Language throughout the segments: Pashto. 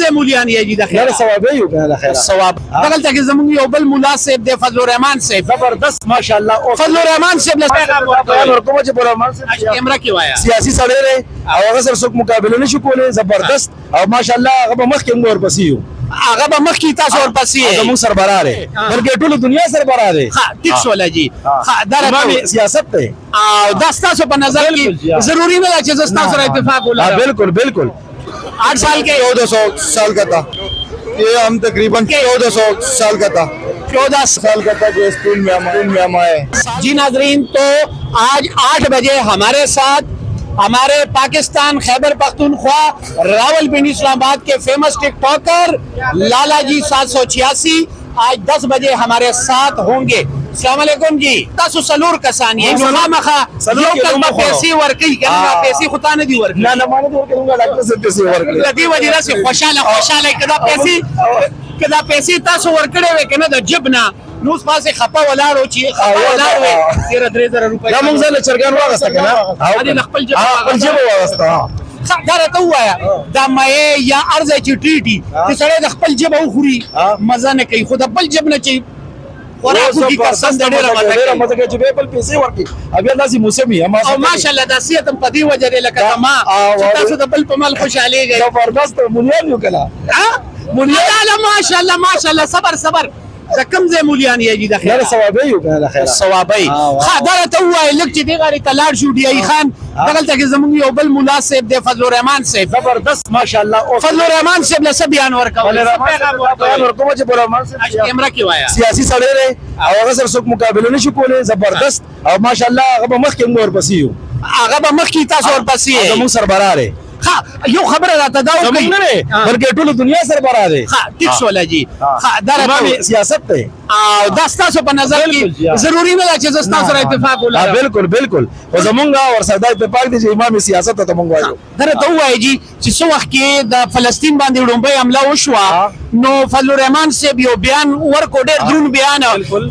ځای مولیان یې دي د خیر ثواب یې کنه د خیر ثواب دغلته کې زموږ یو بل ملا صاحب دی فضل الرحمن صاحب زبردست ماشاءالله فضل الرحمن صاحب له بیان ورکوم چې فضل الرحمن صاحب کیمرا کې وایا سیاسي سړی دی او هغه سره څوک مقابله نشي کولی زبردست او ماشاءالله هغه به مخکې موږ ورپسې یو هغه به مخکې تاسو ورپسې زموږ سربراه دی بلکې ټوله دنیا سربراه دی ها ټیک شوله جی دا امام سیاست دی او دا ستاسو په نظر کې ضروري نه ده چې زه ستاسو سره اتفاق ولرم بالکل بالکل 8 साल के 1400 साल का था ये हम तकरीबन 1400 साल का था 14 साल का था जो स्कूल में हम आए। जी नाजरीन, तो आज 8 बजे हमारे साथ हमारे पाकिस्तान खैबर पख्तूनख्वा रावलपिंडी इस्लामाबाद के फेमस टिकटॉकर लाला जी 786 आज 10 बजे हमारे साथ होंगे। अस्सलाम वालेकुम जी। तासु सलूर कसान ये मखा यो कल पैसे वर्की करना पैसे खुदा ने दी वर्की ना ना माने दो करूंगा डॉक्टर से पैसे वर्की लदी वजह से खुशाल कदा पैसे तासु वर्कड़े वे कना द जबना नोस पासे खपा वलाड़ो ची खपा वलाड़ो 13,000 रुपए या मंगल चरगान वागस्ता कना हां खपल जब वागस्ता دا ته وایا دا مې یا ارزه چې ټریټي چې سړی د خپل جبه وخوري مزه نه کوي خو د بل جب نه چې خوراکو کی قسم د ډېره مزه کوي چې به بل پیسې ورکي ابي الله سي موسمي او ماشاءالله د سیت په دی وجه لکه ما چې تاسو د بل په مال خوشاله گئی زبردست مليان یو کلا مليان ماشاءالله صبر کم ځای مولیان یې دي د خیر ثواب یې کنه د خیر ثواب یې خاطر ته وای لک چې دی غاړي تلاړ شو دی خان دغلته کې زموږ یو بل مولا صاحب دی فضل الرحمن صاحب زبردست ماشاءالله فضل الرحمن صاحب له بیان ورکول بیان ورکوم چې فضل الرحمن صاحب کیمرا کې وایا سیاسي سړی دی او هغه سره څوک مقابله نشي کولی زبردست او ماشاءالله هغه به مخکې موږ ورپسې یو هغه به مخکې تاسو ورپسې زموږ سربراه دی یو خبره راته دا وکړئ بلکې ټوله دنیا سربراه دی ټیک شوله جی دا امام سیاست دی او دا ستاسو په نظر کې ضروري نه ده چې زه ستاسو سره اتفاق ولرم بالکل بالکل خو زمونږ ورسره اتفاق دی چې امام سیاست ته مونږ وایو دا ته وایي جی چې څو وخت کې د فلسطین باندې لومړی حمله وشوه نو فضل الرحمن صاحب یو بیان ورکو ډېر دروند بیان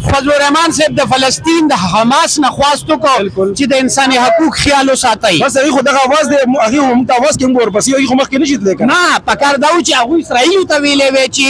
فضل الرحمن صاحب د فلسطین د حماس نه خواست وکړو چې د انساني حقوق خیال وساتئ بس هغه خو دغه اواز دی هغه هم تاسو کې موږ ورپسې یو خو مخکې نشي تللی نه پکار دا و چې هغه اسرائیل ته ویلې وی چې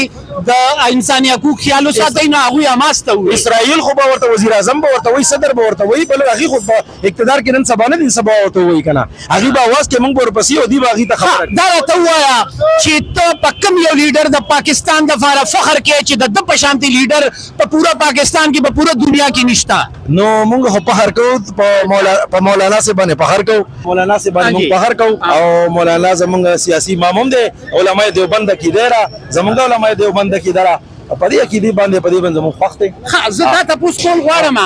د انساني حقوق خیال وساتئ نه هغه حماس ته وی اسرائیل خو به ورته وزیر اعظم به ورته وی صدر به ورته وی بل هغه خو اقتدار کې نن سبا نه دي سبا ورته وی کنه هغه به اواز کې موږ ورپسې او دی به هغه ته خبره دا ته وایا چې ته په کوم یو لیډر د پاکستان د فار فخر کې چې د پشانتي لیډر په پورا پاکستان کې په پورا دنیا کې نشتا نو موږ خو فخر کوو په مولانا سے باندې فخر کوو مولانا سے باندې موږ فخر کوو او مولانا زمونږ سیاسي امام هم دی علماء دیوبند کې دی زمونږ علماء دیوبند کې دی په دې کې دی باندې زموږ وخت دی زه دا تاسو کول غواړم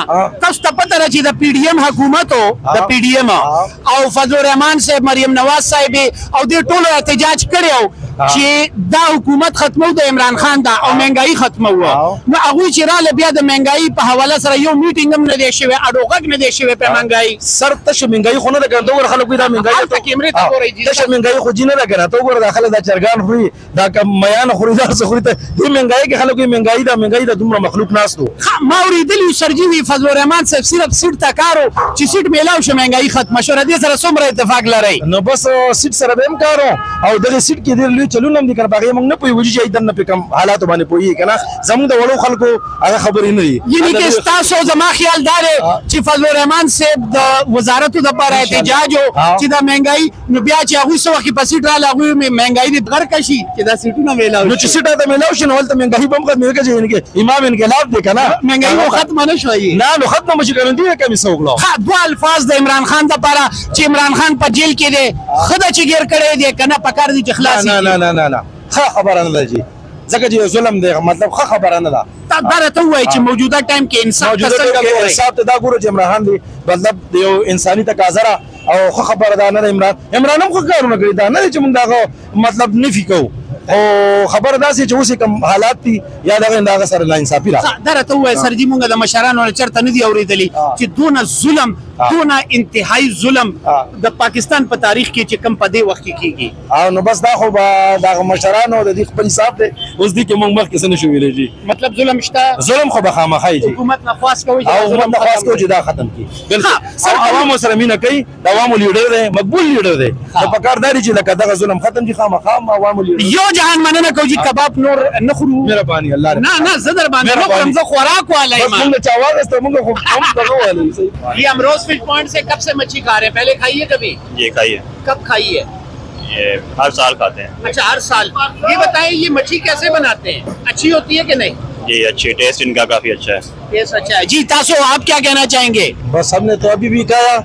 تاسو ته پته راځي د پی ډی ایم حکومت د پی ډی ایم او فضل الرحمن صاحب مریم نواز صاحب او دې ټولو احتجاج کړو چې دا حکومت ختمو د عمران خان دا او مهنګای ختمو نو هغه چې را بیا د مهنګای په حواله سره یو میټینګ هم نه دی شوی اډوغک نه دی شوی په مهنګای سر تش مهنګای خو نه ده ګرځول ور خلکو دا مهنګای ته کیمرې ته ګورې دي تش مهنګای خو جنه ده ګره ته ګور داخله دا چرګان خوري دا کم میان خوري دا څه خوري ته دې مهنګای کې خلکو مهنګای دا دومره مخلوق ناس نو ما اوریدلی سرجی وی فضل الرحمن صاحب صرف سیټ تکارو چې سیټ میلاو شو مهنګای ختم شو ردی سره څومره اتفاق لري نو بس سیټ سره به هم کارو او دغه سیټ کې ډېر لوی چلون هم دي کړ موږ نه پوهیږو چې دنه په کوم حالات باندې پوهیږي کنه زموږ د وړو خلکو هغه خبرې نه دي یعنی کې تاسو زما خیال دار چې فضل الرحمن صاحب د وزارت د پر احتجاج چې د مهنګای نو بیا چې هغه سو وخت په سیټ را لاغوي مهنګای دې غر کشي چې دا سیټونه میلاو نو چې سیټه ته میلاو شنو ولته مهنګای بم ختمه کېږي یعنی امام انقلاب دی کنه مهنګای ختم نه شوی نه نو ختم مشي کړي دي کمی سوغلو ها دوه الفاظ د عمران خان د پر چې عمران خان په جیل کې دی خدای چې ګیر کړي دی کنه پکار دي چې خلاص نه خبره نه ده ځکه چې ظلم دی مطلب خبره نه ده دا ته وایي چې موجوده ټایم کې انصاف څنګه ګوري انصاف ته دا ګورو چې عمران خان دی مطلب یو انساني تقاضا او خبره ده نه عمران هم خو کارونه کړی دا نه چې موږ دا مطلب نفي کوو او خبر دا چې اوس کوم حالات دي یا دا سره لا انصافي را دا ته وایي سرجی موږ د مشرانو چرته نه دی اوریدلی چې دونه ظلم तो ना इंतहाई जुल्म द पाकिस्तान पर तारीख की चिकम पदे वक्त की नो बस दा खो دا مشرانو د دې خپل حساب دی اوس دي کې موږ مخ کې څه نشو ویلې جی मतलब जुल्म شته ظلم خو بخامخای جی حکومت نه خواست کوي او حکومت نه خواست کوي چې دا ختم کی بالکل او عوامو سره مینه کوي د عوامو لیډر دی مقبول لیډر دی د پکارداري چې لکه دغه ظلم ختم دي خامخا عوامو لیډر یو جهان مننه کوي کباب نور نخرو مهرباني الله نه زدر باندې نو رمزه خوراک والے بس موږ چاواز ته موږ خو هم دغه والے صحیح ये अमरोज फिश पॉइंट से कब से मच्छी खा रहे हैं? पहले खाई है कभी? ये खाई है, कब खाई है? ये हर साल खाते हैं। अच्छा, हर साल। ये बताएं ये मच्छी कैसे बनाते हैं? अच्छी होती है कि नहीं? ये अच्छी, टेस्ट इनका काफी अच्छा है। टेस्ट अच्छा है जी। तासो आप क्या कहना चाहेंगे? बस हमने तो अभी भी खाया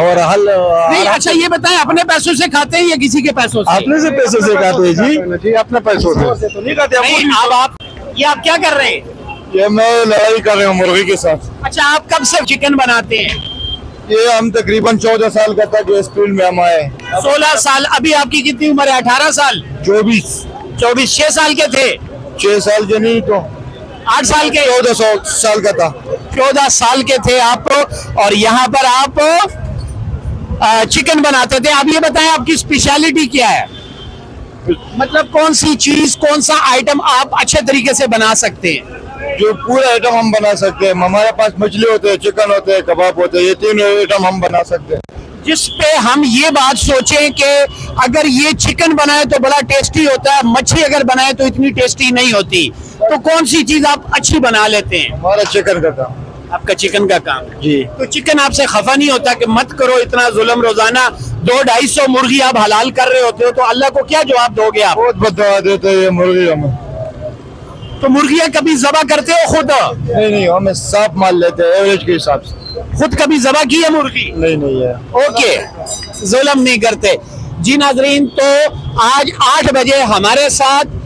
और हल नहीं। अच्छा ये बताएं अपने पैसों से खाते हैं या किसी के पैसों से? अपने से पैसों से खाते हैं जी अपने पैसों से तो नहीं खाते। अब आप ये आप क्या कर रहे हैं? ये मैं लड़ाई कर रहा हूँ मुर्गी के साथ। अच्छा, आप कब से चिकन बनाते हैं? ये हम तकरीबन 14 साल का था जो इस फील्ड में हम आए। 16 साल। अभी आपकी कितनी उम्र है? 18 साल? 24। 6 साल के थे? 6 साल के नहीं तो 8 साल के? 14 साल का था। 14 साल के थे आप और यहाँ पर आप चिकन बनाते थे। अब ये बताएं आपकी स्पेशलिटी क्या है? मतलब कौन सी चीज, कौन सा आइटम आप अच्छे तरीके से बना सकते हैं? जो पूरा आइटम हम बना सकते हैं। हमारे पास मछली होते हैं, चिकन होते हैं, कबाब होते हैं, ये 3 आइटम हम बना सकते हैं। जिस पे हम ये बात सोचें कि अगर ये चिकन बनाए तो बड़ा टेस्टी होता है, मच्छी अगर बनाए तो इतनी टेस्टी नहीं होती, तो कौन सी चीज आप अच्छी बना लेते हैं? हमारा चिकन का काम। आपका चिकन का काम जी। तो चिकन आपसे खफा नहीं होता कि मत करो इतना जुल्म? रोजाना 200-250 मुर्गी आप हलाल कर रहे होते हो, तो अल्लाह को क्या जवाब दोगे आप? बहुत बदवा देते हैं ये मुर्गी हमें। तो मुर्गियां कभी जबा करते हो खुद? नहीं, हमें साफ माल लेते हैं एवरेज के हिसाब से। खुद कभी जबा की है मुर्गी? नहीं है। ओके, जुल्म नहीं करते जी। नाजरीन, तो आज 8 बजे हमारे साथ